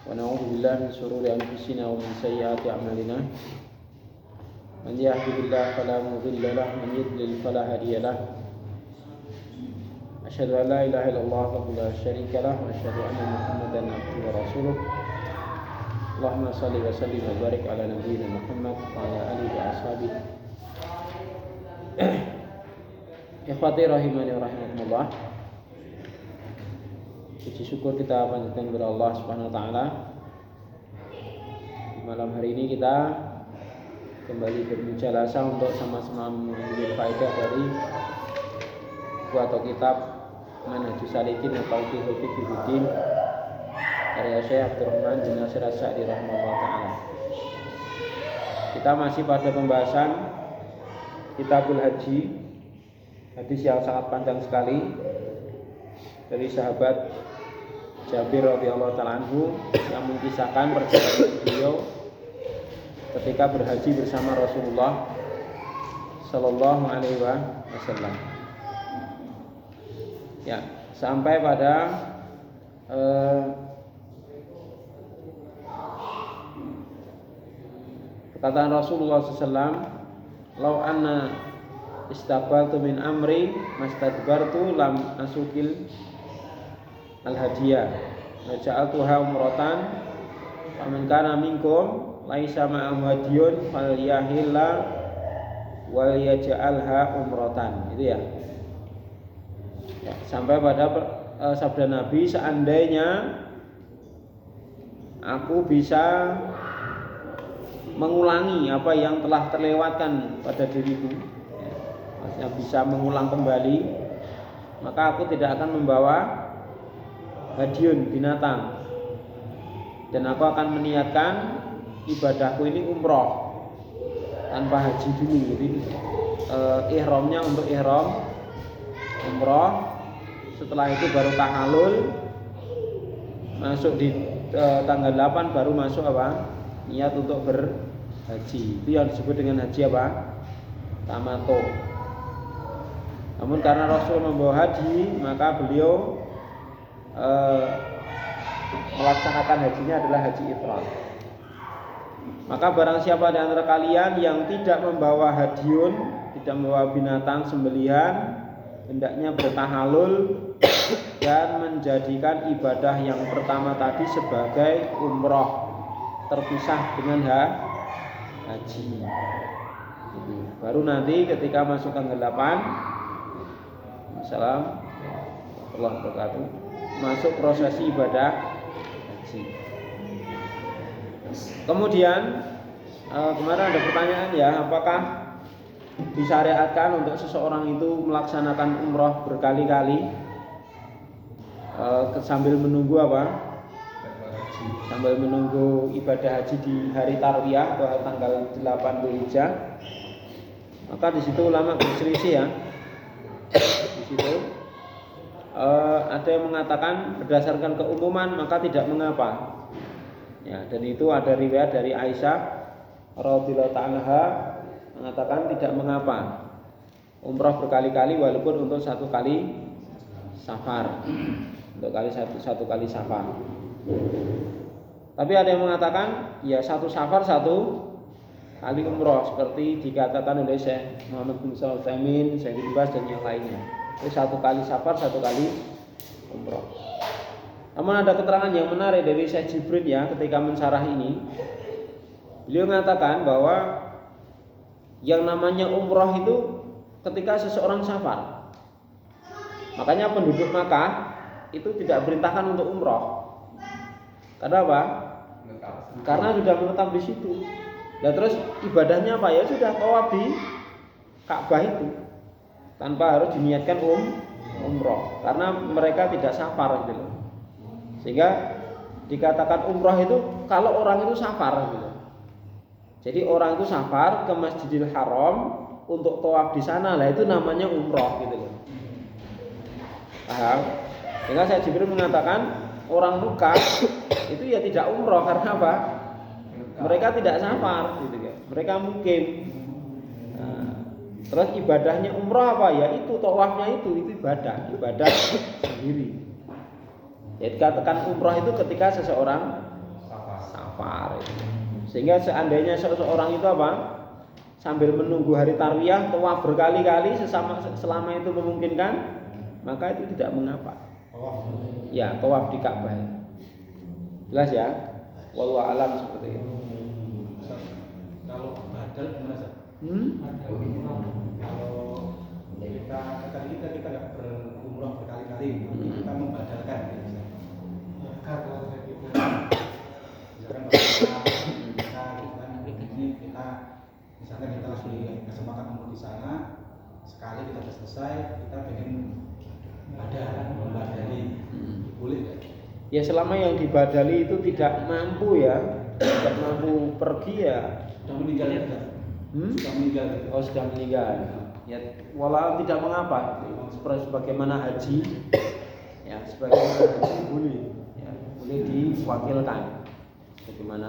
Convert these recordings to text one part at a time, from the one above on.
ونعوذ بالله من شرور أنفسنا ومن سيئات أعمالنا من يهده الله فلا مضل له ومن يضلل فلا هادي له أشهد أن لا إله إلا الله وحده لا شريك له وأشهد أن محمدا عبده ورسوله اللهم صل وسلم وبارك على نبينا محمد وعلى آله وأصحابه. Ikhwati rahimani wa rahimakumullah. Puji syukur kita panjatkan kepada Allah Subhanahu wa taala. Malam hari ini kita kembali bermujalasah untuk sama-sama mengambil faedah dari buku atau kitab Manhajus Salikin atau Tauhid Fiddin karya Syekh Abdurrahman bin Nasir As-Sa'di rahimahullah taala. Kita masih pada pembahasan Kitabul Haji, hadis yang sangat panjang sekali dari sahabat Jabir radhiyallahu taala anhu yang mengisahkan perjalanan beliau ketika berhaji bersama Rasulullah sallallahu alaihi wasallam. Ya, sampai pada perkataan Rasulullah sallallahu alaihi wasallam, "Lau anna istaqbaltu min amri mastadbartu lam asukil al-hadiyah wa ja'altuha umratan faman kana minkum laisa ma'ahu hadiyun falyahilla wal yaj'alha umratan." Itu ya. Sampai pada sabda Nabi, seandainya aku bisa mengulangi apa yang telah terlewatkan pada diriku, maksudnya bisa mengulang kembali, maka aku tidak akan membawa hadiun binatang dan aku akan meniatkan ibadahku ini umroh tanpa haji dulu. Jadi ihramnya untuk ihram umroh, setelah itu baru tahallul, masuk di tanggal 8 baru masuk apa? Niat untuk berhaji. Itu yang disebut dengan haji apa? Tamattu. Namun karena Rasul membawa haji, maka beliau melaksanakan hajinya adalah haji ifrad. Maka barang siapa di antara kalian yang tidak membawa hadiun, tidak membawa binatang sembelihan, hendaknya bertahalul dan menjadikan ibadah yang pertama tadi sebagai umroh terpisah dengan haji. Baru nanti ketika masuk tanggal 8, Assalamualaikum warahmatullahi wabarakatuh, masuk prosesi ibadah haji. Kemudian kemarin ada pertanyaan ya, apakah disyariatkan untuk seseorang itu melaksanakan umroh berkali-kali sambil menunggu apa? Sambil menunggu ibadah haji di hari tarwiyah atau tanggal 8 Dzulhijjah. Maka di situ ulama berselisih ya. Di situ ada yang mengatakan berdasarkan keumuman maka tidak mengapa. Ya, dan itu ada riwayat dari Aisyah radhiyallahu anha mengatakan tidak mengapa umrah berkali-kali walaupun untuk satu kali safar, satu kali safar. Tapi ada yang mengatakan ya satu safar satu kali umrah, seperti dikatakan oleh Syekh Muhammad bin Shalih Al-Utsaimin, Syekh Ibnu Baz dan yang lainnya. Jadi satu kali safar satu kali umrah. Namun ada keterangan yang menarik dari Syekh Jibril ya ketika mensyarah ini. Beliau mengatakan bahwa yang namanya umrah itu ketika seseorang safar. Makanya penduduk Makkah itu tidak perintahkan untuk umrah. Karena apa? Karena sudah menetap di situ. Dan terus ibadahnya apa ya? Sudah tawaf di Ka'bah itu tanpa harus diniatkan umrah. Karena mereka tidak safar gitu loh. Sehingga dikatakan umrah itu kalau orang itu safar gitu. Jadi orang itu safar ke Masjidil Haram untuk tawaf di sana, lah itu namanya umrah gitu loh. Paham? Sehingga saya Jibril mengatakan orang Mekah itu ya tidak umrah karena apa? Mereka tidak safar gitu ya. Mereka mukim. Nah, terus ibadahnya umrah apa ya? Itu tawafnya itu ibadah sendiri. Jadi katakan umrah itu ketika seseorang safar itu. Sehingga seandainya seseorang itu apa? Sambil menunggu hari tarwiyah tawaf berkali-kali selama itu memungkinkan, maka itu tidak mengapa. Ya, tawaf di Ka'bah. Jelas ya? Wallahu a'lam seperti itu. Kalau badal gimana sih? Kalau kita nggak berumrah berkali-kali, kita membadalkan. Misalkan kita misalkan kita lagi kesempatan umroh di sana, sekali kita sudah selesai, kita pengen membadali, boleh nggak? Ya selama yang dibadali itu tidak mampu ya, tidak mampu pergi ya. Sudah meninggal ya? Sudah meninggal. Oh sudah meninggal. Ya walau tidak mengapa. Sebagaimana haji, ya sebagaimana haji boleh, ya boleh diwakilkan. Bagaimana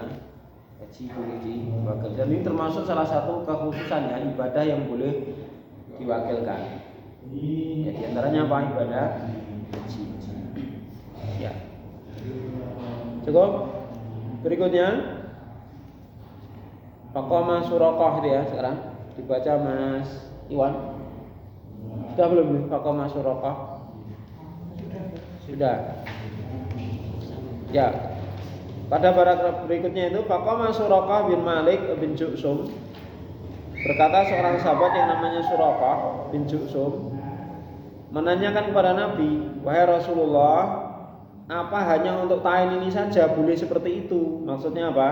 haji boleh diwakilkan. Dan ini termasuk salah satu kekhususannya ibadah yang boleh diwakilkan. Ya diantaranya apa? Ibadah haji. Ya. Cukup. Berikutnya Faqama Suraqah itu ya sekarang dibaca Mas Iwan. Sudah belum nih Faqama Suraqah? Sudah. Ya. Pada paragraf berikutnya itu Faqama Suraqah bin Malik bin Ju'sum. Berkata seorang sahabat yang namanya Suraqah bin Ju'sum menanyakan kepada Nabi, "Wahai Rasulullah, apa hanya untuk tahun ini saja boleh seperti itu?" Maksudnya apa?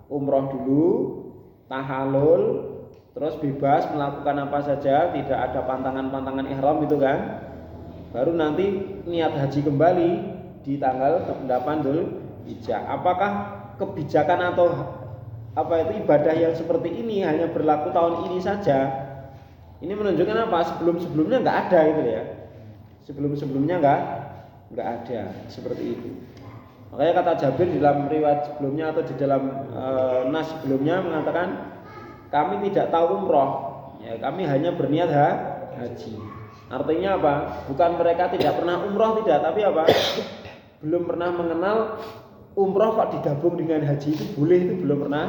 Umroh dulu, tahallul, terus bebas melakukan apa saja, tidak ada pantangan-pantangan ihram itu kan. Baru nanti niat haji kembali di tanggal 8 Dzulhijjah. Apakah kebijakan atau apa itu ibadah yang seperti ini hanya berlaku tahun ini saja? Ini menunjukkan apa? Sebelum-sebelumnya nggak ada gitu ya. Sebelum-sebelumnya nggak ada seperti itu. Makanya kata Jabir di dalam riwayat sebelumnya atau di dalam nas sebelumnya mengatakan kami tidak tahu umroh, ya kami hanya berniat haji. Artinya apa? Bukan mereka tidak pernah umroh tidak, tapi apa? Belum pernah mengenal umroh kok digabung dengan haji itu boleh, itu belum pernah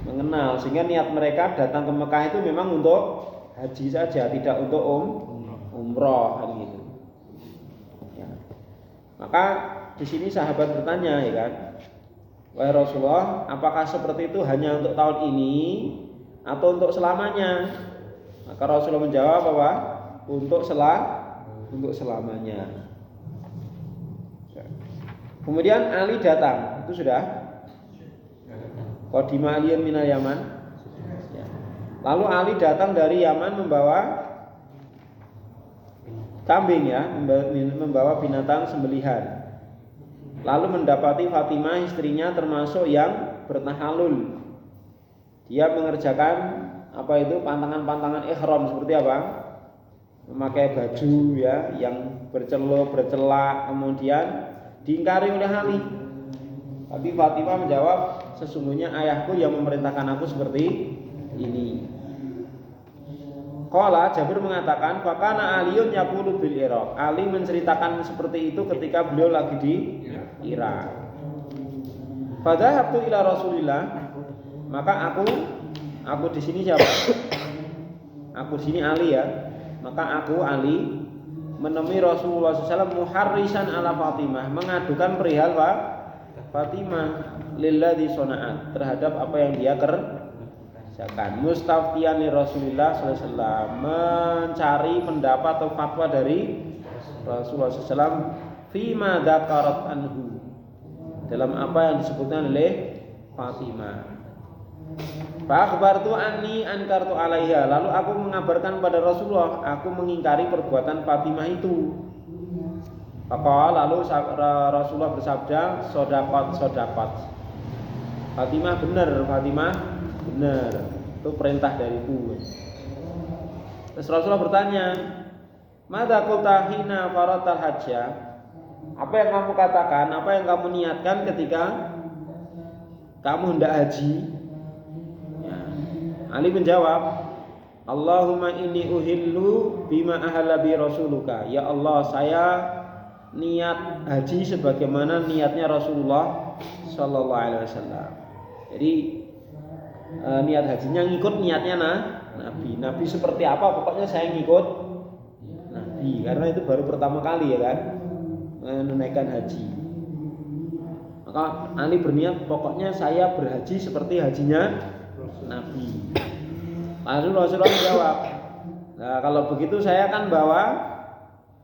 mengenal. Sehingga niat mereka datang ke Mekah itu memang untuk haji saja, tidak untuk umroh kan gitu. Ya. Maka di sini sahabat bertanya ya kan, "Wahai Rasulullah, apakah seperti itu hanya untuk tahun ini atau untuk selamanya?" Maka Rasulullah menjawab bahwa untuk selamanya. Kemudian Ali datang, itu sudah. Qadima Aliyun minal Yaman. Lalu Ali datang dari Yaman membawa kambing ya, membawa binatang sembelihan. Lalu mendapati Fatimah istrinya termasuk yang bertahalul. Dia mengerjakan apa itu pantangan-pantangan ihram seperti apa? Memakai baju ya yang bercelak, kemudian diingkari oleh Ali. Tapi Fatimah menjawab, "Sesungguhnya ayahku yang memerintahkan aku seperti ini." Qala Jabir mengatakan, "Fakana Aliyun yaqulu bil Iraq." Ali menceritakan seperti itu ketika beliau lagi di Irak. Fadhahabtu ila Rasulillah. Maka aku di sini siapa? Aku di sini Ali ya. Maka aku Ali menemui Rasulullah SAW muharrisan ala Fatimah, mengadukan perihal Fatimah lilladzi sona'at, terhadap apa yang dia kerjakan. Mustaftiyan li Rasulullah SAW, mencari pendapat atau fatwa dari Rasulullah SAW fima dzakarat anhu, dalam apa yang disebutkan oleh Fatimah. Fa akhbartu anni ankartu alaiha, lalu aku mengabarkan pada Rasulullah, aku mengingkari perbuatan Fatimah itu. Maka lalu Rasulullah bersabda, sodakot. Fatimah benar, itu perintah dariku. Terus Rasulullah bertanya, "Madza qulta hina faratal hajja?" Apa yang kamu katakan, apa yang kamu niatkan ketika kamu hendak haji? Ya. Ali menjawab, "Allahumma inni uhillu bima ahalla bi rasuluka." Ya Allah, saya niat haji sebagaimana niatnya Rasulullah Sallallahu Alaihi Wasallam. Jadi niat hajinya ngikut niatnya Nabi. Nabi seperti apa? Pokoknya saya ngikut Nabi. Karena itu baru pertama kali ya kan menunaikan haji. Maka Ali berniat pokoknya saya berhaji seperti hajinya Nabi. Lalu Rasulullah menjawab, nah kalau begitu saya kan bawa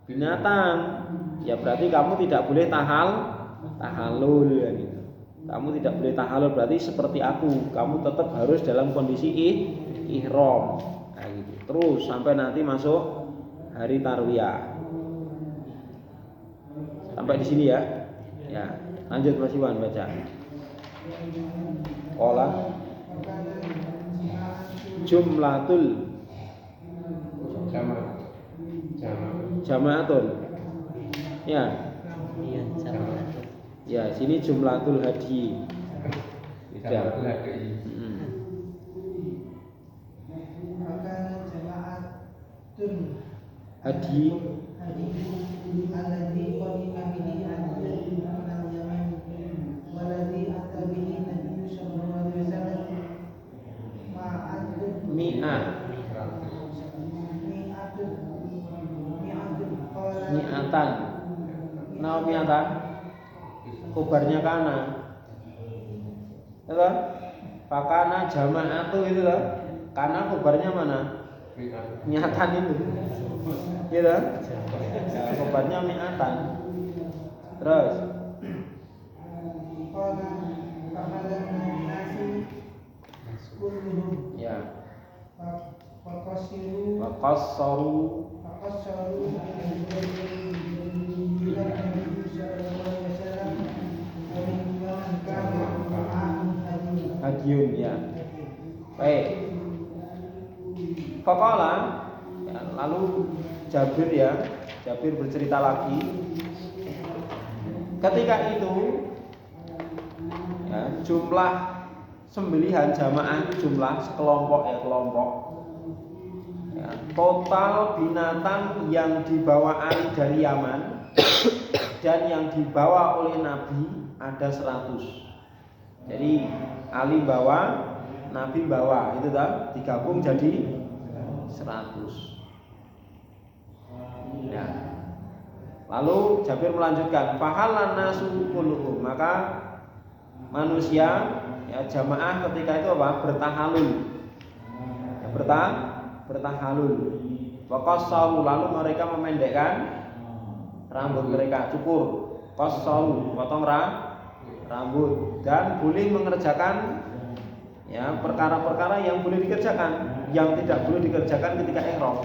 binatang. Ya berarti kamu tidak boleh tahalul ya gitu. Kamu tidak boleh tahalul berarti seperti aku. Kamu tetap harus dalam kondisi ihram. Nah, gitu. Terus sampai nanti masuk hari tarwiyah. Sampai di sini ya. Ya, lanjut Mas Iwan baca. Qala jumlatul jama'atun. Ya. Iya, jama'atun. Ya, sini jumlatul hadi. Tidak. Hadi mi'atan. Kenapa mi'atan? Kobarnya kana. Itu fakana jama'atu itu loh. Kana kobarnya mana? Mi'atan itu. Gitu. Ya, kobarnya mi'atan. Terus ya. Waqassaru hadiun ya. Baik. Faqala ya, lalu Jabir bercerita lagi. Ketika itu ya, jumlah sembelihan jamaah jumlah sekelompok ya, total binatang yang dibawa Ali dari Yaman dan yang dibawa oleh Nabi ada 100. Jadi Ali bawa, Nabi bawa, itu dah digabung jadi 100. Ya. Lalu Jabir melanjutkan, fahalan nasu kulluhum, maka manusia ya jamaah ketika itu apa? Bertahalul. Ya, bertahalul. Waqassaru, lalu mereka memendekkan rambut mereka, cukur. Qassaru, potong rambut, dan boleh mengerjakan ya perkara-perkara yang boleh dikerjakan, yang tidak boleh dikerjakan ketika ihram.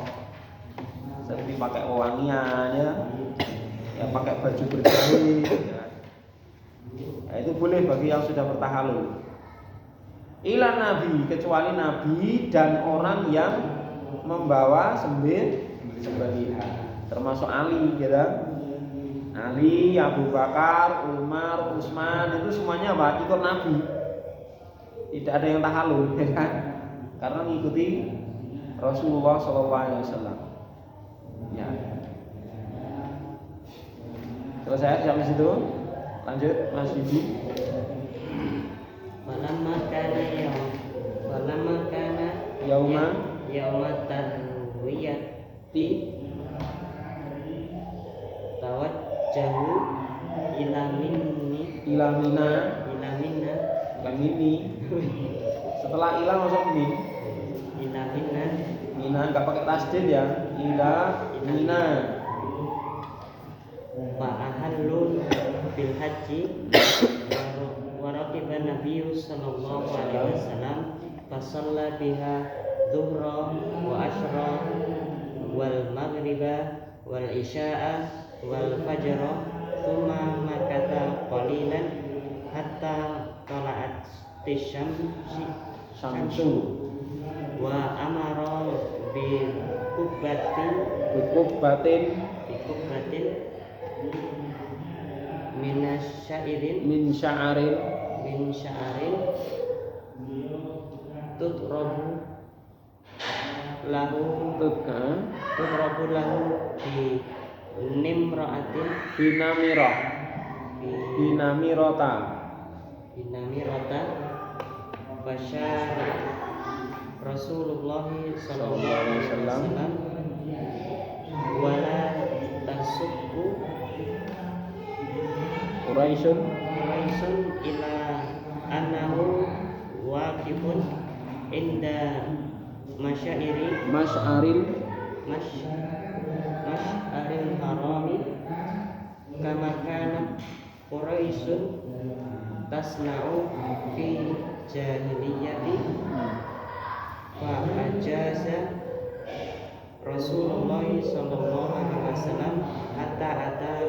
Seperti pakai wewangian ya pakai baju berjahit ya, itu boleh bagi yang sudah bertahalul. Ila Nabi, kecuali Nabi dan orang yang membawa sembelihan, termasuk Ali gitu. Ali, Abu Bakar, Umar, Utsman itu semuanya apa? Ikut Nabi. Tidak ada yang tahalul ya kan? Karena mengikuti Rasulullah SAW. Ya. Selesai sampai situ. Lanjut Mas Bibi. Walamma kana yauma tarwiyati tawajjahu ila mina. Bukan mini. Setelah ila masuk min. Ila Mina enggak pakai tasdid ya. Ila mina. Wa ahallu bil haji wa raqiba Nabi sallallahu alaihi wasallam fa shalla biha dhuhra wa asra wal maghriba wal isya'a wal fajra thumma makatha qalilan hatta tala'at syamsu wa amara bi kubbatin min sya'arin tutrabu lahu bi nimra'atin Binamirota binamirata fasyara Rasulullah sallallahu alaihi wasallam wala tasubbu Quraisyun ila annahu waqifun inda masyairil harami kama kanat Quraisyun tasna'u fi jahiliyati fa ajaza Rasulullah sallallahu alaihi wasallam hatta ata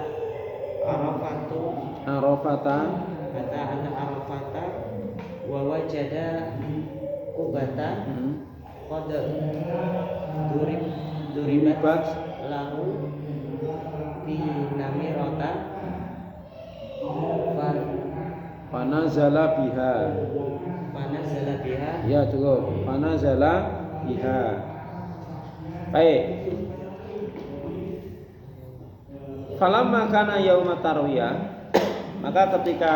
Arafata wa wajada Qubata qad duribat lahu fi namirata Panazala biha. Ya cukup. Panazala biha. Baik. Falamma kana yauma tarwiyah, maka ketika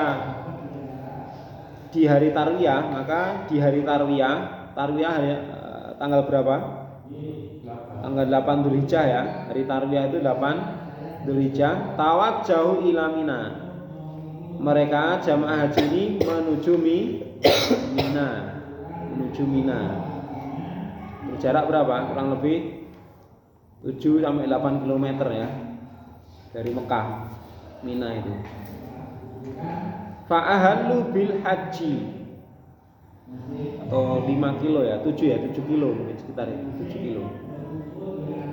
di hari tarwiyah, tanggal berapa? Tanggal 8 Dzulhijjah ya. Hari tarwiyah itu 8 Dzulhijjah. Tawajjahu ila Mina. Mereka jamaah haji ini menuju Mina. Berjarak berapa? Kurang lebih 7 sampai 8 km ya. Dari Mekah, Mina itu. Fa'ahallu bil haji, atau 5 kilo ya, 7 kilo mungkin sekitar itu, 7 kilo.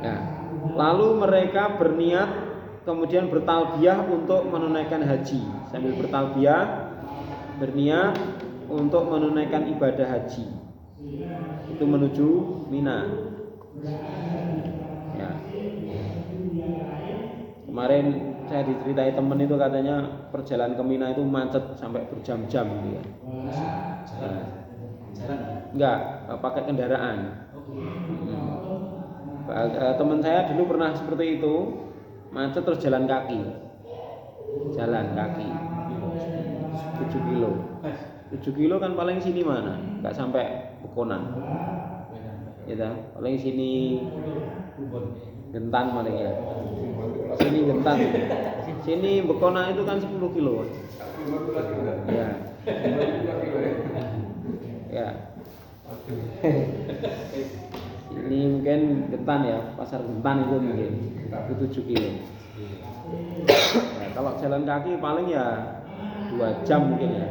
Ya. Lalu mereka berniat kemudian bertalbiyah untuk menunaikan haji. Sambil bertalbiyah berniat untuk menunaikan ibadah haji. Itu menuju Mina. Ya. Kemarin saya diceritai temen itu katanya perjalanan ke Mina itu macet sampai berjam-jam gitu ya. Enggak, pakai kendaraan. Teman saya dulu pernah seperti itu, macet terus jalan kaki 7 kilo. 7 kilo kan paling sini mana? Enggak sampai Bekonan. Ya, paling sini Gentan paling ya. Sini Gentan. Sini Bekonan itu kan 10 kilo. Ya. Ya. Ini mungkin Gentan ya, pasar Gentan itu mungkin 7 kilo. Ya, kalau jalan kaki paling ya 2 jam mungkin ya.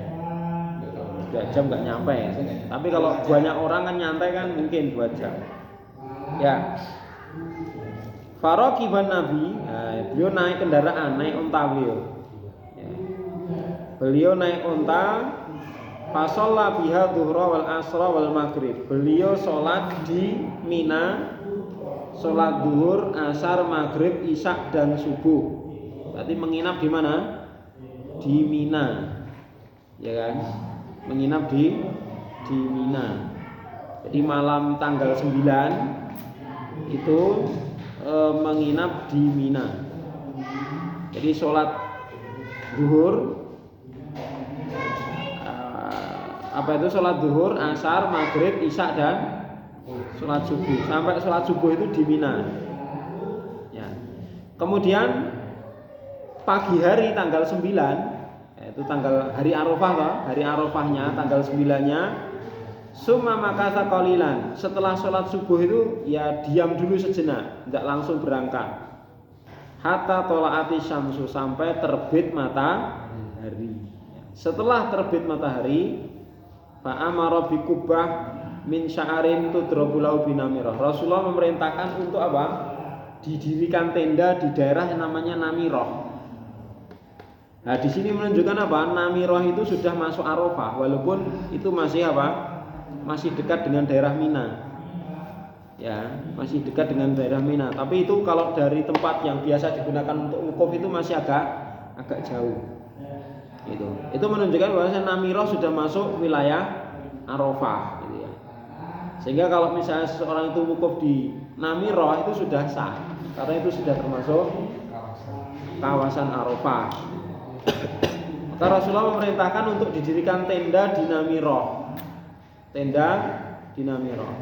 2 jam nggak nyampe ya. Tapi kalau banyak orang kan nyantai kan mungkin 2 jam. Ya. Farokiban Nabi, beliau naik kendaraan, naik unta beliau. Ya. Beliau naik unta, fasolla biha dhuhra wal asra wal maghrib. Beliau sholat di Mina, sholat duhur, asar, maghrib, isya dan subuh. Berarti menginap di mana? Di Mina, ya kan? Menginap di Mina. Jadi malam tanggal 9 itu menginap di Mina. Jadi sholat duhur, sholat duhur, asar, maghrib, isya dan sholat subuh. Sampai sholat subuh itu di Mina. Ya. Kemudian pagi hari tanggal 9, yaitu tanggal hari Arafah toh, hari Arafahnya tanggal 9-nya, summa makatha qalilan. Setelah sholat subuh itu ya diam dulu sejenak, tidak langsung berangkat. Hatta tolaati syamsu, sampai terbit matahari. Setelah terbit matahari, fa amara bi kubbah min sya'arin tudrabu lahu binamirah. Rasulullah memerintahkan untuk apa? Didirikan tenda di daerah yang namanya Namirah. Nah, di sini menunjukkan apa? Namirah itu sudah masuk Arafah, walaupun itu masih apa? Masih dekat dengan daerah Mina. Ya, masih dekat dengan daerah Mina. Tapi itu kalau dari tempat yang biasa digunakan untuk wukuf itu masih agak jauh. Itu menunjukkan bahwa Namirah sudah masuk wilayah Arafah, gitu ya. Sehingga kalau misalnya seseorang itu wukuf di Namirah itu sudah sah, karena itu sudah termasuk kawasan Arafah. Maka Rasulullah memerintahkan untuk didirikan tenda di Namiroh. Tenda di Namiroh.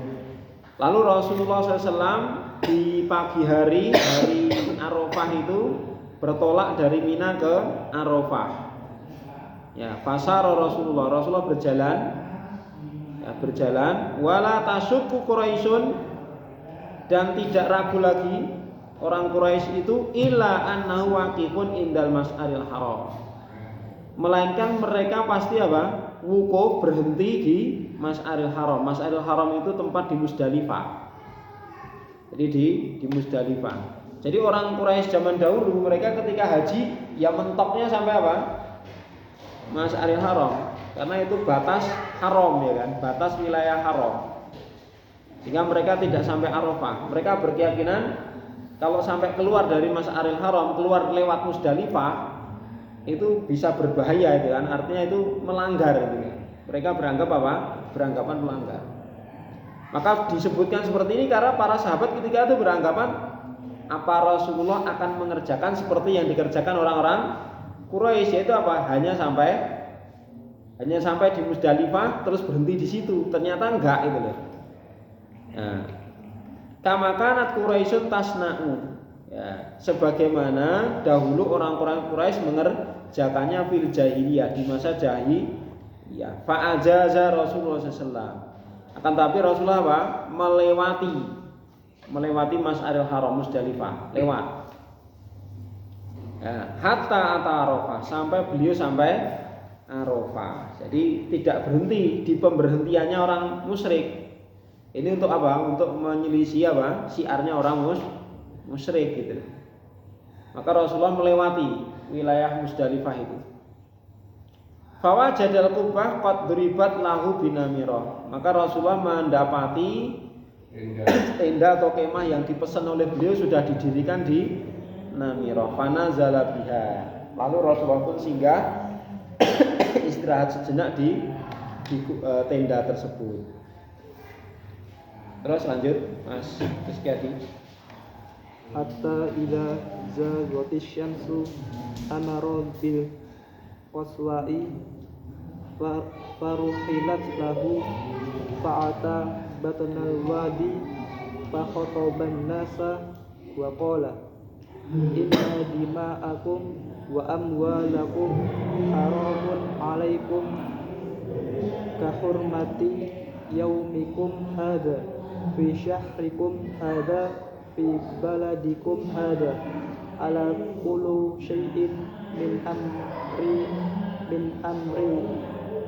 Lalu Rasulullah SAW di pagi hari Arafah itu bertolak dari Mina ke Arafah. Ya, fasara Rasulullah berjalan, ya, berjalan. Wala tasukku Quraisyun, dan tidak ragu lagi orang Quraisy itu illa annahu waqifun indal mas'aril haram. Melainkan mereka pasti apa? Wukuf, berhenti di Mas'aril Haram. Mas'aril Haram itu tempat di Musdalifah. Jadi di Musdalifah. Jadi orang Quraisy zaman dahulu mereka ketika haji ya mentoknya sampai apa? Mas'aril Haram. Karena itu batas haram ya kan, batas wilayah haram. Sehingga mereka tidak sampai Arafah. Mereka berkeyakinan kalau sampai keluar dari Mas'aril Haram, keluar lewat Musdalifah, itu bisa berbahaya itu kan, artinya itu melanggar gitu. Mereka beranggap apa? Beranggapan melanggar. Maka disebutkan seperti ini karena para sahabat ketika itu beranggapan apa Rasulullah akan mengerjakan seperti yang dikerjakan orang-orang Quraisy, yaitu apa? Hanya sampai di Musdalifah terus berhenti di situ. Ternyata enggak itu loh. Nah, kama kanat Quraisyun tasna'u. Ya, sebagaimana dahulu orang-orang Quraisy mengerjakannya fil jahiliyah, di masa jahiliyah. Fa ajaza Rasulullah sallallahu. Akan tapi Rasulullah apa? melewati Mas'aril Haram Musdalifah, lewat. Ya, hatta ata Arafah, sampai beliau sampai Arafah. Jadi tidak berhenti di pemberhentiannya orang musyrik. Ini untuk apa? Untuk menyelisih apa? Syiarnya orang musyrik gitu. Maka Rasulullah melewati wilayah Musdalifah itu. Fawajadal kubah qad duribat lahu binamirah. Maka Rasulullah mendapati tenda atau kemah yang dipesan oleh beliau sudah didirikan di Namirah. Fanazala biha. Lalu Rasulullah pun singgah istirahat sejenak di tenda tersebut. Terus lanjut Mas Rizkyadi. Hatta idza zaghatis syamsu amara bil qaswa'i faruhilat lahu fa'ata batnal wadi fa khataban nasa wa qala inna dima'akum wa amwalakum haramun 'alaikum ka hurmati yaumikum hadza fi syahrikum hadza fi baladikum hadza ala kullu syai'in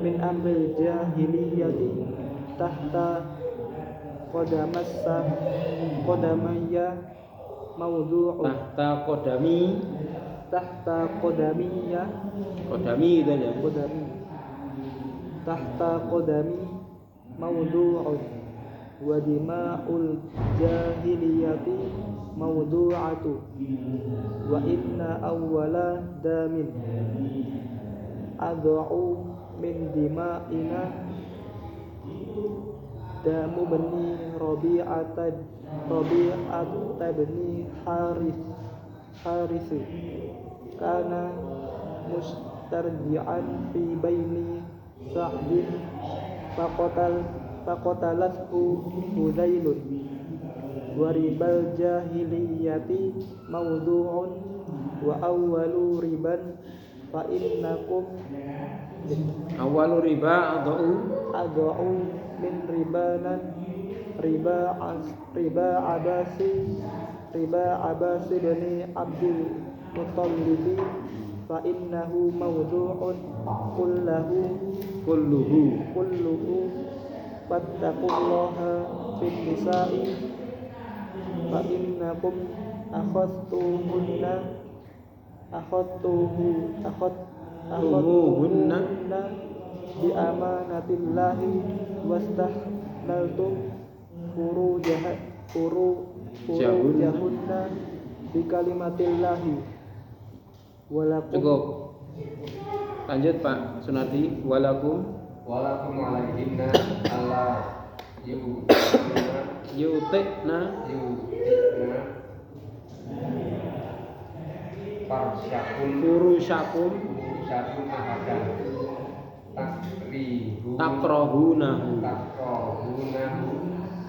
min amri jahiliyati tahta qadamayya mawdu'u Tahta qadami itu ya. Tahta qadami mawdu'un wa dima'ul jahiliyati mawdu'atu wa inna awwala damin ad'u min dima'ina damu bani Rabi'ata bani Harith kana mustarji'an fi baini Sa'din faqatalathu Hudailun wa ribal jahiliyati mawdu'un wa awwalu riban fa innakum Awalu riba ad'u min ribanan riba abasi bani Abdul Muttalib fa innahu mawdu'un kulluhu fattaqullaha fin nisa'i fa innakum akhadtuhunna bi amanatillahi wastahlaltum furujahunna bi kalimatillahi walakum. Cukup. Lanjut Pak Sunardi. Walakum alaihinna alla yutikna farsyakum furusyakum syatun ahadan takrohunahu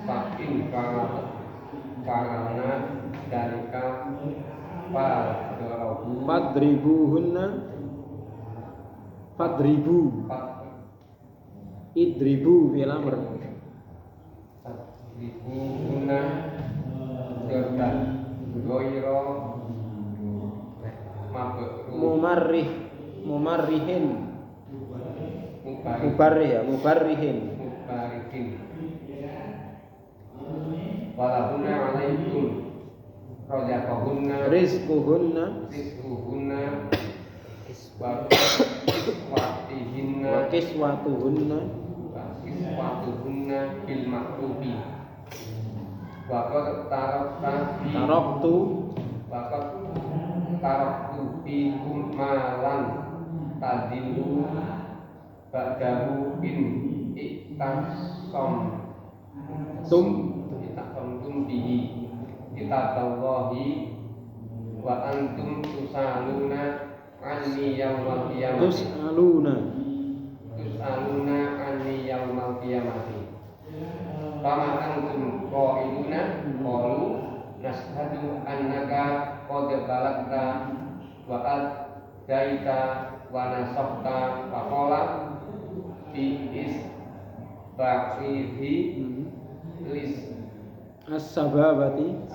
fakin karana dalika fadribuhunna idribu fil amr Fadribuhunna jordan goiro mumarrihin mubarrihin mubarikin walahunna alaikum rozaqahunna rizquhunna wa kiswatuhunna bil ma'rufi wa qad taraktu fikum malan tadilu ba'dahu in iktasomtum bihi kitaballahi wa antum tusaluna anni yawmal qiyamati tus'aluna anni yawmal qiyamati fama antum qailuna qalu nashhadu annaka qad balagta wa adaita wa nasabta wa qala bi isbaqihi lis as-sababati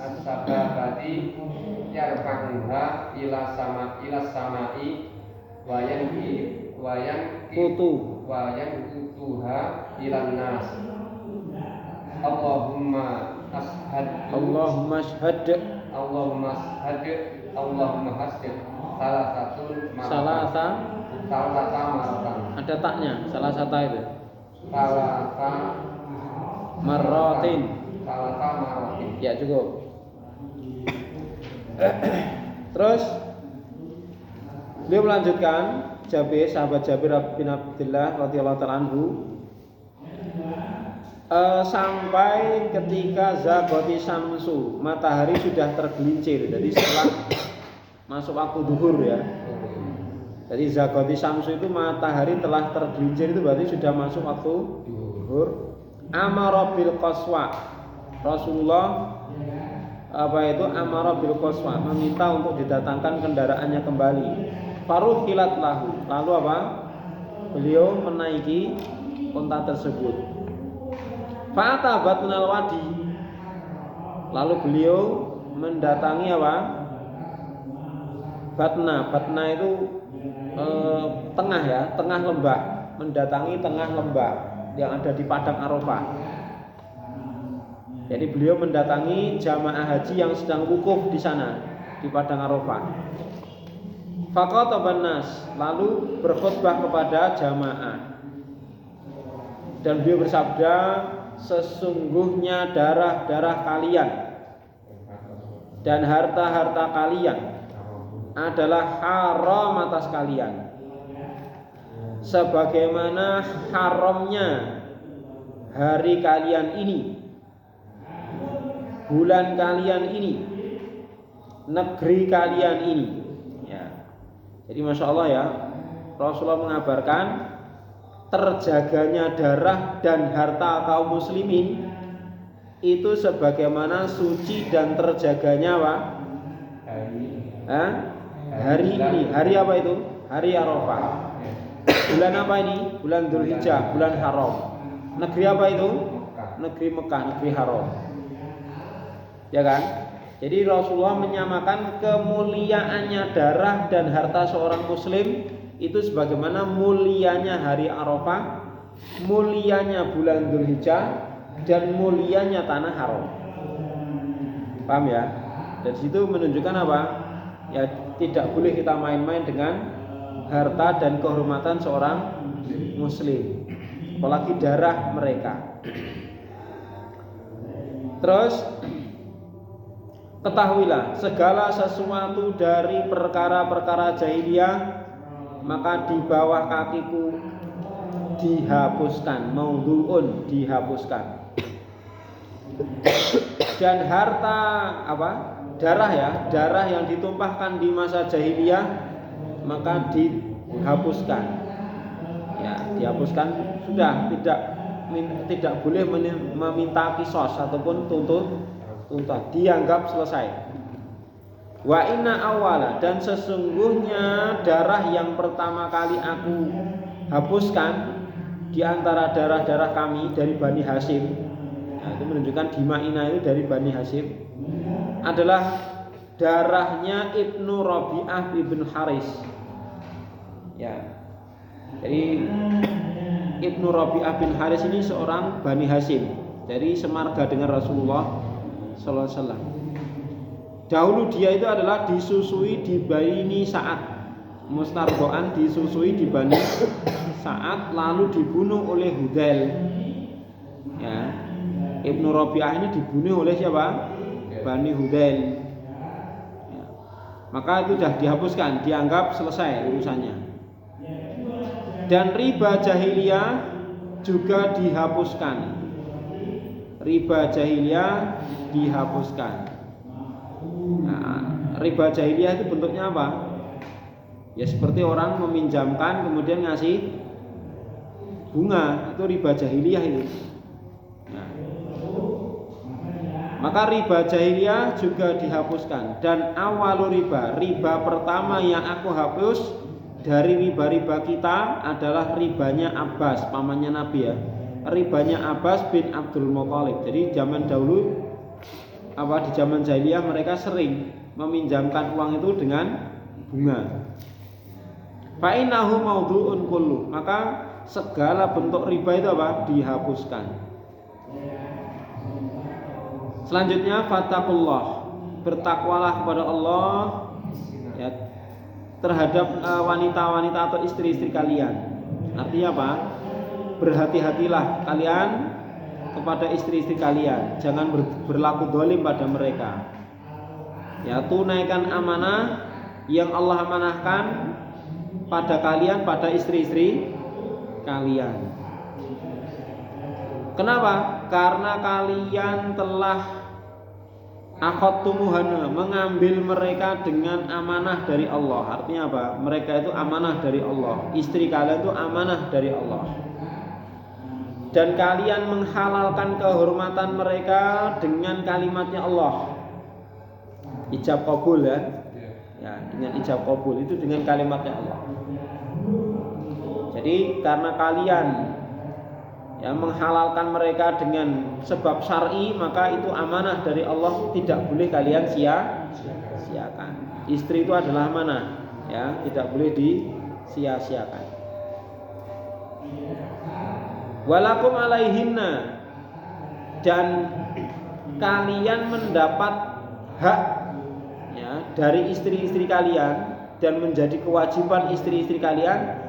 yarfa'uha ila samai wa yanqutuha ila nas Allahumma ashhad salasa maratan ada taknya salah satu itu salasa marratin ya cukup. Terus beliau melanjutkan sahabat Jabir bin Abdullah radhiyallahu ta'ala anhu sampai ketika zagoti syamsu, matahari sudah tergelincir. Jadi setelah masuk waktu duhur ya. Jadi zagoti syamsu itu matahari telah tergelincir, itu berarti sudah masuk waktu duhur. Amara bil qaswa. Rasulullah amara bil qaswa, meminta untuk didatangkan kendaraannya kembali. Faruhilat lahu. Lalu apa? Beliau menaiki unta tersebut. Fa'atabat minal wadi. Lalu beliau mendatangi apa? Batna itu tengah ya, tengah lembah. Mendatangi tengah lembah yang ada di padang Arafah. Jadi beliau mendatangi jamaah haji yang sedang wukuf di sana di padang Arafah. Faqataban nas, lalu berkhutbah kepada jamaah. Dan beliau bersabda, sesungguhnya darah-darah kalian dan harta-harta kalian adalah haram atas kalian, sebagaimana haramnya hari kalian ini, bulan kalian ini, negeri kalian ini ya. Jadi Masya Allah ya, Rasulullah mengabarkan terjaganya darah dan harta kaum muslimin itu sebagaimana suci dan terjaganya apa? Hari ini. Hari apa itu? Hari Arafah. Bulan apa ini? Bulan Dzulhijjah, bulan haram. Negeri apa itu? Negeri Mekah, negeri haram. Ya kan? Jadi Rasulullah menyamakan kemuliaannya darah dan harta seorang muslim itu sebagaimana mulianya hari Arafah, mulianya bulan Dzulhijjah, dan mulianya tanah haram. Paham ya? Dan situ menunjukkan apa? Ya tidak boleh kita main-main dengan harta dan kehormatan seorang muslim, apalagi darah mereka. Terus ketahuilah segala sesuatu dari perkara-perkara jahiliyah maka di bawah kakiku dihapuskan, maudhu'un, dihapuskan. Dan harta apa? Darah ya, darah yang ditumpahkan di masa jahiliyah maka dihapuskan. Ya, dihapuskan sudah tidak boleh meminta kisos ataupun tuntut, dianggap selesai. Wa inna awala, dan sesungguhnya darah yang pertama kali aku hapuskan di antara darah-darah kami dari Bani Hashim. Nah, itu menunjukkan dima'ina itu dari Bani Hashim adalah darahnya Ibnu Rabi'ah bin Haris. Ya. Jadi Ibnu Rabi'ah bin Haris ini seorang Bani Hashim, dari semarga dengan Rasulullah sallallahu alaihi wasallam. Dahulu dia itu adalah disusui di Bani Sa'ad, mustardoan disusui di Bani Sa'ad, lalu dibunuh oleh Hudail. Ya. Ibnu Rabi'ah ini dibunuh oleh siapa? Bani Hudail. Ya. Maka itu sudah dihapuskan, dianggap selesai urusannya. Dan riba jahiliyah juga dihapuskan. Riba jahiliyah dihapuskan. Nah, riba jahiliyah itu bentuknya apa? Ya seperti orang meminjamkan kemudian ngasih bunga, itu riba jahiliyah itu. Nah, maka riba jahiliyah juga dihapuskan. Dan awal riba pertama yang aku hapus dari riba-riba kita adalah ribanya Abbas, pamannya Nabi ya. Ribanya Abbas bin Abdul Muthalib. Jadi zaman dahulu di zaman jahiliyah mereka sering meminjamkan uang itu dengan bunga. Fa innahu maudhu'un kullu, maka segala bentuk riba itu dihapuskan. Selanjutnya fattaqullah, bertakwalah kepada Allah ya, terhadap wanita-wanita atau istri-istri kalian. Artinya apa? Berhati-hatilah kalian kepada istri-istri kalian, jangan berlaku zalim pada mereka. Ya, tunaikan amanah yang Allah amanahkan pada kalian, pada istri-istri kalian. Kenapa? Karena kalian telah akhadtumuhunna, mengambil mereka dengan amanah dari Allah. Artinya apa? Mereka itu amanah dari Allah. Istri kalian itu amanah dari Allah. Dan kalian menghalalkan kehormatan mereka dengan kalimatnya Allah. Ijab qabul ya. Ya, dengan ijab qabul itu dengan kalimatnya Allah. Jadi karena kalian menghalalkan mereka dengan sebab syar'i, maka itu amanah dari Allah, tidak boleh kalian sia-siakan. Istri itu adalah amanah, ya, tidak boleh disia-siakan. Walakum alaihinna, dan kalian mendapat hak ya dari istri-istri kalian, dan menjadi kewajiban istri-istri kalian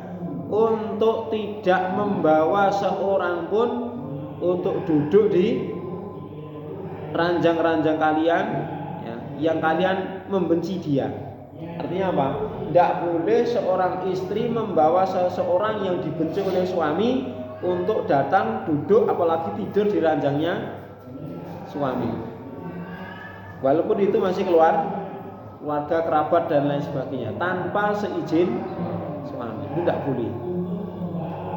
untuk tidak membawa seorang pun untuk duduk di ranjang-ranjang kalian ya, yang kalian membenci dia. Artinya apa? Tidak boleh seorang istri membawa seseorang yang dibenci oleh suami untuk datang duduk apalagi tidur di ranjangnya suami. Walaupun itu masih keluarga, kerabat dan lain sebagainya, tanpa seizin suami, itu tidak boleh.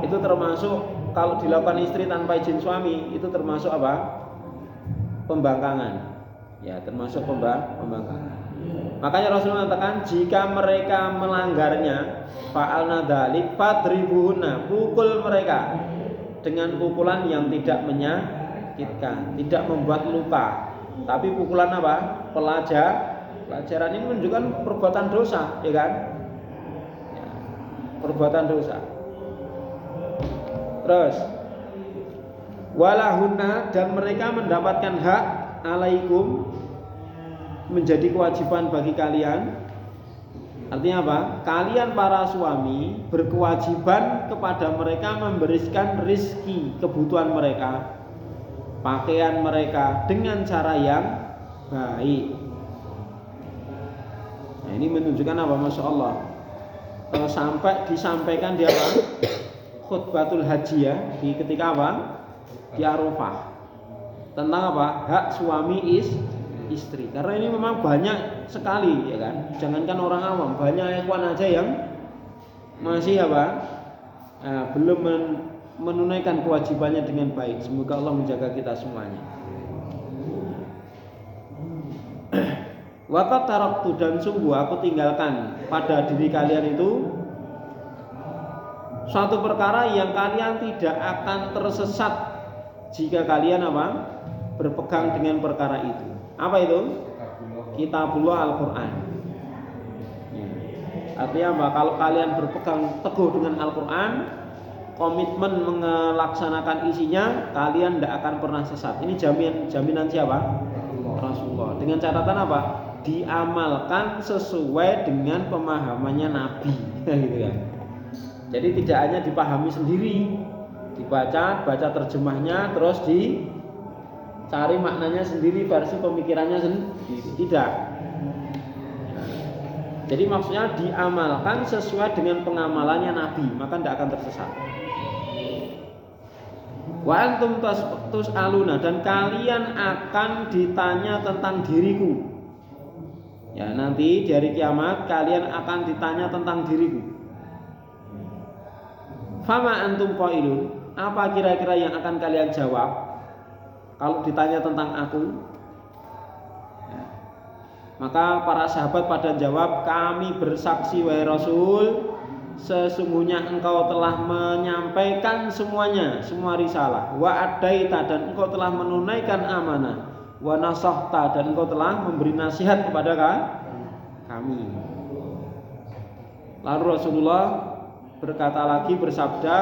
Itu termasuk, kalau dilakukan istri tanpa izin suami, itu termasuk apa? Pembangkangan. Ya, termasuk pembangkangan. Makanya Rasulullah mengatakan, jika mereka melanggarnya, fa'alna dzalik fadribuhunna, pukul mereka dengan pukulan yang tidak menyakitkan, tidak membuat luka, tapi pukulan apa? Pelajaran. Ini menunjukkan perbuatan dosa, ya kan? Ya, perbuatan dosa. Terus walahunna, dan mereka mendapatkan hak alaikum, menjadi kewajiban bagi kalian. Artinya apa? Kalian para suami berkewajiban kepada mereka memberikan rizki, kebutuhan mereka, pakaian mereka dengan cara yang baik. Nah, ini menunjukkan apa? Masya Allah, sampai disampaikan di apa? Khutbatul haji ya, di ketika apa? Di Arafah, tentang apa? Hak suami istri. Karena ini memang banyak sekali ya kan. Jangankan orang awam, banyak ikhwan aja yang masih apa? Belum menunaikan kewajibannya dengan baik. Semoga Allah menjaga kita semuanya. Waqat taraktu, dan sungguh aku tinggalkan pada diri kalian itu suatu perkara yang kalian tidak akan tersesat jika kalian apa? Berpegang dengan perkara itu. Apa itu? Kitabullah Al-Quran. Ya. Artinya apa? Kalau kalian berpegang teguh dengan Al-Quran, komitmen melaksanakan isinya, kalian tidak akan pernah sesat. Ini jaminan siapa? Rasulullah. Dengan catatan apa? Diamalkan sesuai dengan pemahamannya Nabi. Gitu ya. Jadi tidak hanya dipahami sendiri, baca terjemahnya, terus dicari maknanya sendiri, versi pemikirannya sendiri. Tidak. Jadi maksudnya diamalkan sesuai dengan pengamalannya Nabi, maka tidak akan tersesat. Wa antum tus'aluna, dan kalian akan ditanya tentang diriku. Ya, nanti di hari kiamat kalian akan ditanya tentang diriku. Fama antum qailun, apa kira-kira yang akan kalian jawab kalau ditanya tentang aku? Ya. Maka para sahabat pada jawab, kami bersaksi wahai Rasul, sesungguhnya engkau telah menyampaikan semuanya, semua risalah. Wa adaita, dan engkau telah menunaikan amanah. Wa nasahta, dan engkau telah memberi nasihat kepada kami. Lalu Rasulullah berkata lagi, bersabda,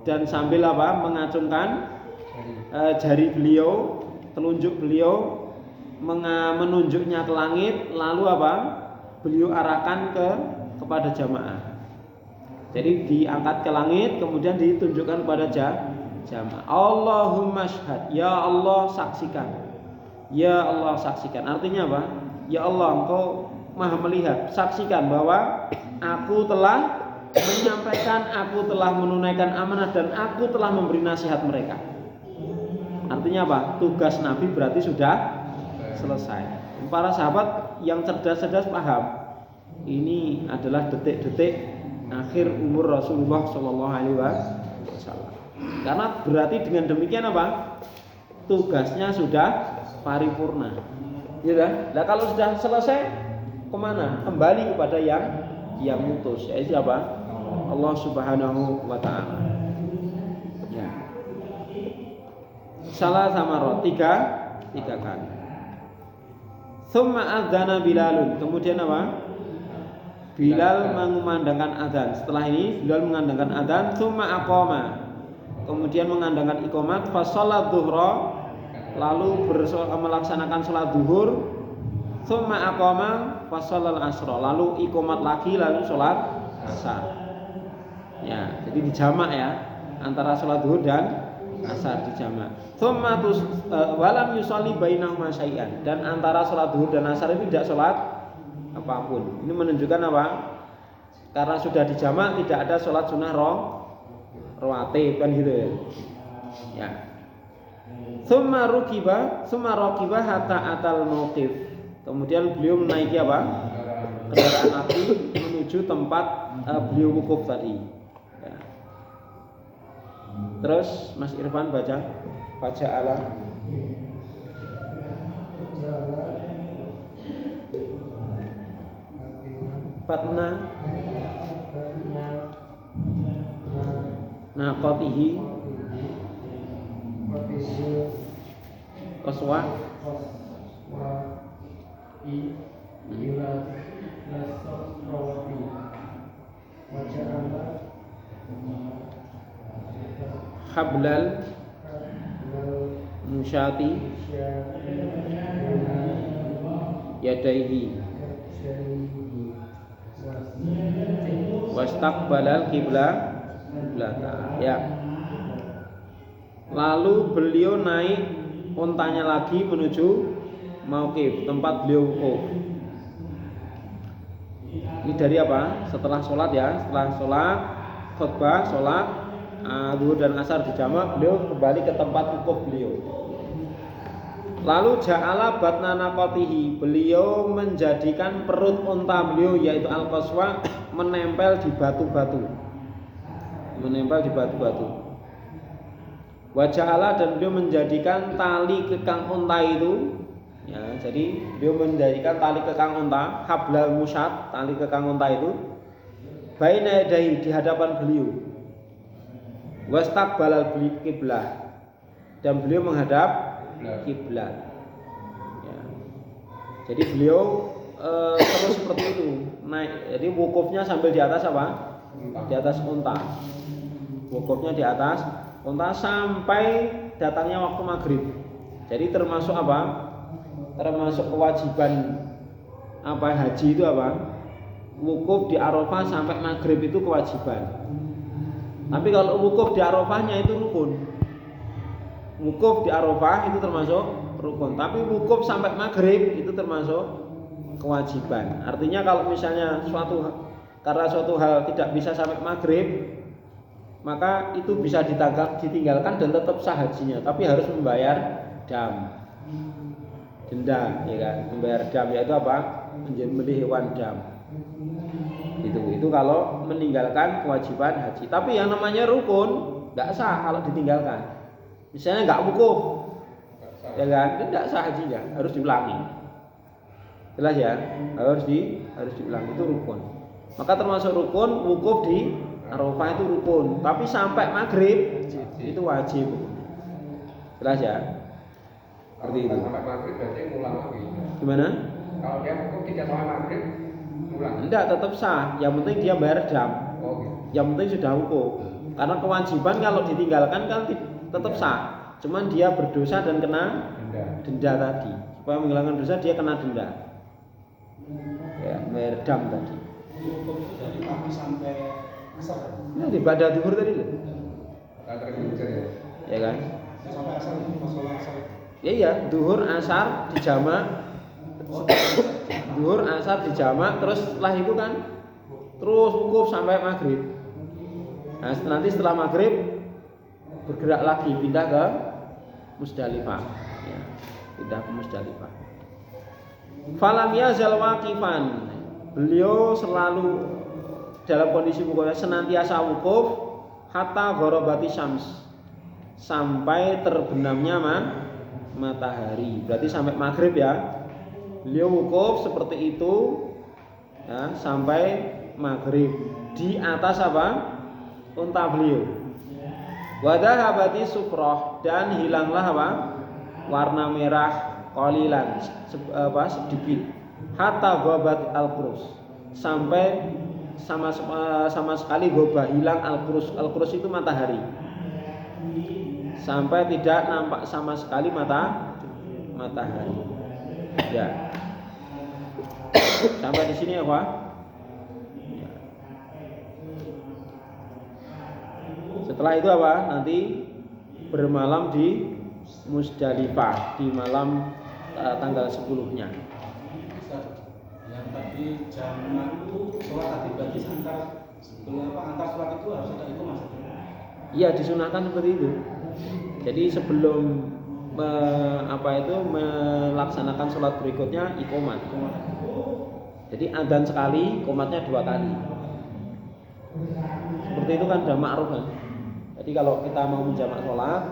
dan sambil apa? Mengacungkan jari beliau, telunjuk beliau, menunjuknya ke langit, lalu apa? Beliau arahkan kepada jamaah. Jadi diangkat ke langit, kemudian ditunjukkan kepada jamaah. Allahumma syhad, ya Allah saksikan. Ya Allah saksikan. Artinya apa? Ya Allah, engkau maha melihat, saksikan bahwa aku telah menyampaikan, aku telah menunaikan amanah, dan aku telah memberi nasihat mereka. Artinya apa? Tugas Nabi berarti sudah selesai. Para sahabat yang cerdas-cerdas paham, ini adalah detik-detik akhir umur Rasulullah Shallallahu Alaihi Wasallam. Karena berarti dengan demikian apa? Tugasnya sudah paripurna. Ya, nah kalau sudah selesai, kemana? Kembali kepada yang mutus, yaitu siapa? Allah Subhanahu Wa Taala. Ya. Salah sama roh tiga kali. Tsumma adzana Bilalun. Kemudian apa? Bilal mengumandangkan azan. Setelah ini Bilal mengandangkan azan. Tsumma aqama. Kemudian mengandangkan iqamat. Fa shalat dhuhra. Lalu melaksanakan sholat zuhur. Tsumma aqama fa shalal asra. Lalu iqamat lagi, lalu sholat asar. Ya, jadi dijamak ya, antara sholat zuhur dan asar dijamak. Tsumma walam yusalli bainahuma syai'an, dan antara sholat zuhur dan asar itu tidak sholat apapun. Ini menunjukkan apa? Karena sudah dijamak, tidak ada sholat sunnah rawatib kan gitu ya. Ya. Tsumma raqiba hatta atal mauqif. Kemudian beliau menaiki apa? Kendaraan Nabi menuju tempat beliau wukuf tadi. Ya. Terus Mas Irfan baca ala. Fatna naqatihi qaswa hablal musyati yadaihi wastaqbalal qiblata. Ya. Lalu beliau naik untanya lagi menuju mauqif, tempat beliau wukuf. Ini dari apa? Setelah sholat ya, setelah sholat khutbah, sholat zuhur dan asar dijamak, beliau kembali ke tempat wukuf beliau. Lalu ja'ala batna naqatihi, beliau menjadikan perut unta beliau yaitu al-qaswa menempel di batu-batu. Menempel di batu-batu. Waja'ala, dan beliau menjadikan tali kekang unta itu, ya, jadi beliau menjadikan tali kekang unta, hablal musyad, tali kekang unta itu baina yadayhi, di hadapan beliau. Wastaqbalal kiblah, dan beliau menghadap kiblat. Ya. Jadi beliau terus seperti itu naik. Jadi wukufnya sambil di atas apa? Di atas unta. Wukufnya di atas unta sampai datangnya waktu maghrib. Jadi termasuk apa? Termasuk kewajiban apa haji itu apa? Wukuf di Arafah sampai maghrib itu kewajiban. Tapi kalau wukuf di Arafahnya itu rukun. Wukuf di Arafah itu termasuk rukun. Tapi wukuf sampai maghrib itu termasuk kewajiban. Artinya kalau misalnya karena suatu hal tidak bisa sampai maghrib, maka itu bisa ditinggalkan dan tetap sah hajinya. Tapi harus membayar denda, ya kan? Membayar dam, yaitu apa? Menyembelih hewan dam. Itu kalau meninggalkan kewajiban haji. Tapi yang namanya rukun nggak sah kalau ditinggalkan. Misalnya nggak wukuf, ya kan? Tidak sah hajinya, harus diulangi. Jelas ya? Harus diulangi, itu rukun. Maka termasuk rukun wukuf di Arafah itu rukun. Tapi sampai maghrib itu wajib. Jelas ya? Seperti itu. Sampai maghrib berarti ngulang lagi. Gimana? Kalau dia wukuf tidak sampai maghrib, ngulang. Enggak, tetap sah. Yang penting dia bayar dam. Oh, gitu. Yang penting sudah wukuf. Karena kewajiban kalau ditinggalkan kan tetap sah. Cuman dia berdosa dan kena denda tadi. Supaya menghilangkan dosa dia kena denda. Ya, bayar dam tadi. Wukuf itu dari pagi sampai asar. Nah, ibadah zuhur tadi loh. Ya kan? Sampai asar itu pas sholat asar. Iya, zuhur asar dijamak. Zuhur asar dijamak, terus setelah itu kan terus wukuf sampai maghrib. Nah, nanti setelah maghrib bergerak lagi pindah ke Musdalifah. Ya, pindah ke Musdalifah. Falam yazal waqifan. Beliau selalu dalam kondisi wukuf, senantiasa wukuf hatta gharabati syams, sampai terbenamnya matahari. Berarti sampai maghrib ya. Beliau wukuf seperti itu ya, sampai maghrib di atas apa? Unta beliau. Wadahabati sufroh, dan hilanglah apa? Warna merah qalilan, sedikit. Hatta ghabat al-qurus, sampai sama sekali gobah, hilang al-qurus. Al-qurus itu matahari. Sampai tidak nampak sama sekali matahari. Ya. Sampai di sini ya, Pak. Setelah itu apa? Nanti bermalam di Musdalifah di malam tanggal 10-nya. Yang tadi jamak itu sholat tadi berarti antar sholat itu harus ada itu mas. Iya, disunahkan seperti itu. Jadi sebelum melaksanakan sholat berikutnya iqomat. Jadi adzan sekali, iqomatnya 2 kali. Seperti itu kan udah ma'ruf kan. Jadi kalau kita mau menjamak sholat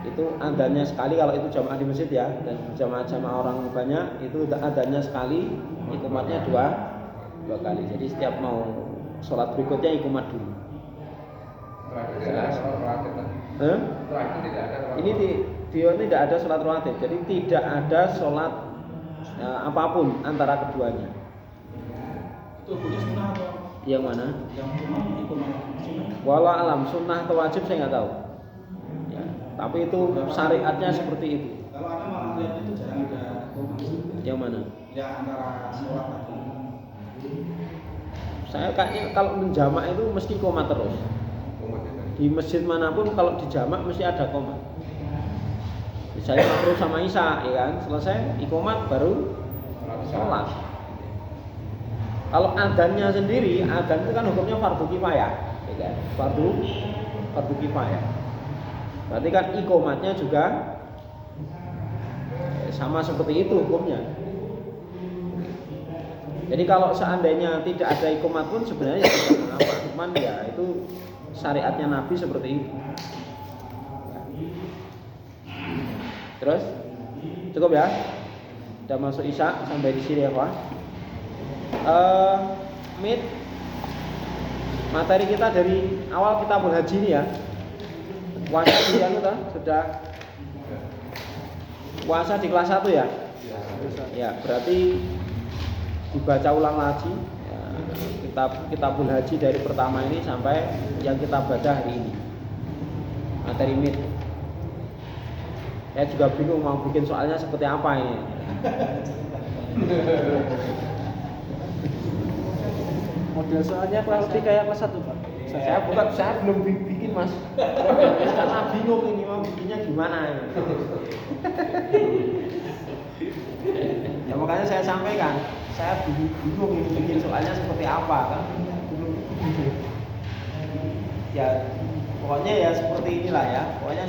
itu adzannya sekali, kalau itu jamaah di masjid ya, dan jamaah orang banyak itu adzannya sekali, iqomatnya 2 kali. Jadi setiap mau sholat berikutnya iqomat dulu. Ini tidak ada sholat rawatib, jadi tidak ada sholat apapun antara keduanya. Itu hukumnya sunnah atau? Yang mana? Yang hukumnya sunnah. Walau alam, sunnah atau wajib saya nggak tahu. Ya, tapi itu syariatnya seperti itu. Kalau ada malah lihat itu jarang ada hukum. Yang mana? Ya antara sholat tadi. Saya kayaknya kalau menjamak itu mesti qomat terus. Di masjid manapun kalau dijamak mesti ada qomat. Misalnya maghrib sama isya, ya kan, selesai iqomat baru sholat. Kalau adzannya sendiri, adzan itu kan hukumnya fardu kifayah, ya kan? Fardu kifayah. Berarti kan iqomatnya juga sama seperti itu hukumnya. Jadi kalau seandainya tidak ada ikomat pun sebenarnya ya tidak mengapa, cuman ya itu syariatnya Nabi seperti itu. Terus cukup ya? Udah masuk Isya sampai di sini ya Pak. Mit materi kita dari awal kitabul haji ini ya. Puasa di anu toh, sudah puasa di kelas 1 ya? Ya, berarti dibaca ulang lagi ya, kitabul haji dari pertama ini sampai yang kita baca hari ini. Materi mit. Saya juga bingung mau bikin soalnya seperti apa ini. Model soalnya kurang lebih kayak kelas 1 Pak. Saya belum bikin Mas. Karena bingung ini mau bikinnya gimana ini. Ya makanya saya sampaikan, saya bingung ini bikin soalnya seperti apa kan. Ya pokoknya ya seperti inilah ya. Pokoknya